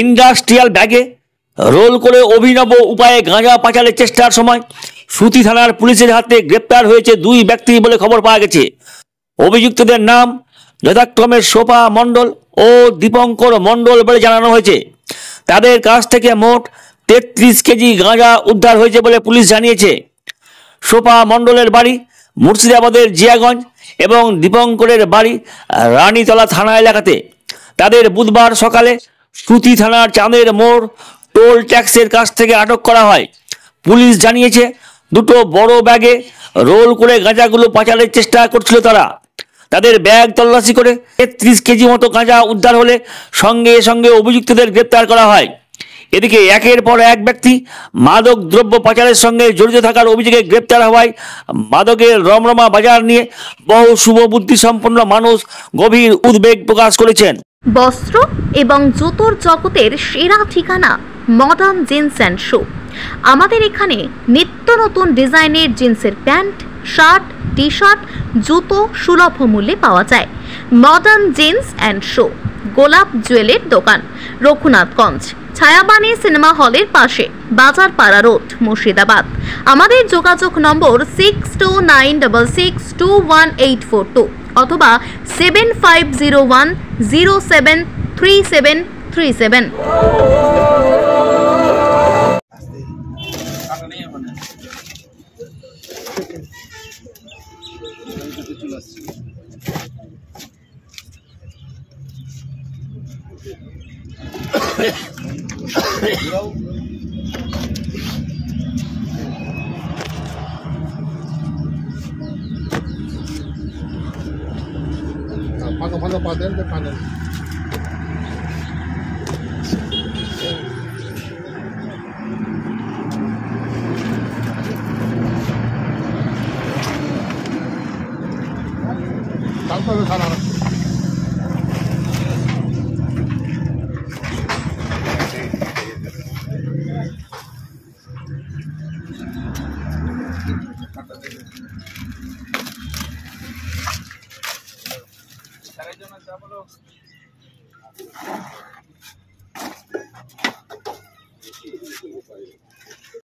Industrial ব্যাগে role করে অভিনব উপায়ে গাঁজা পাচারের চেষ্টার সময় সুতি থানার পুলিশের হাতে গ্রেপ্তার হয়েছে 2 ব্যক্তি বলে খবর পাওয়া গেছে। অভিযুক্তদের নাম যথাক্রমে শোভা মণ্ডল ও দীপঙ্কর মণ্ডল বলে জানানো হয়েছে। তাদের কাছ থেকে মোট 33 কেজি গাঁজা উদ্ধার হয়েছে বলে পুলিশ জানিয়েছে। শোভা মণ্ডলের বাড়ি মুর্শিদাবাদের জিয়াগঞ্জ এবং দীপঙ্করের বাড়ি রানীতলা থানা এলাকাতে। তাদের বুধবার সকালে সুতি থানার চাঁদের মোড় টোল ট্যাক্সের কাছ থেকে আটক করা হয়। পুলিশ জানিয়েছে 2 বড় ব্যাগে রোল করে গাঁজাগুলো পাচারের চেষ্টা করছিল তারা। তাদের ব্যাগ তল্লাশি করে 33 কেজি মতো গাঁজা উদ্ধার হলে সঙ্গে সঙ্গে অভিযুক্তদের গ্রেপ্তার করা হয়। এদিকে একের পর এক ব্যক্তি মাদক দ্রব্য পাচারের সঙ্গে জড়িত থাকার অভিযোগে গ্রেপ্তার হওয়ায় মাদকের রমরমা বাজার নিয়ে বহু শুভবুদ্ধি সম্পন্ন মানুষ গভীর উদ্বেগ প্রকাশ করেছেন। বস্ত্র এবং জুতোর জগতের সেরা ঠিকানা মডার্ন জিন্স অ্যান্ড শু। আমাদের এখানে নিত্য নতুন ডিজাইনের জিন্সের প্যান্ট, শার্ট, টি শার্ট, জুতো সুলভ মূল্যে পাওয়া যায়। মডার্ন জিন্স অ্যান্ড শু, গোলাপ জুয়েলের দোকান, রঘুনাথগঞ্জ, ছায়াবাণী সিনেমা হলের পাশে, বাজারপাড়া রোড, মুর্শিদাবাদ। আমাদের যোগাযোগ নম্বর 6296621842 অথবা 7501073737। Pakai paten ke panen. Tanpa salah. তার জন্য যা বলো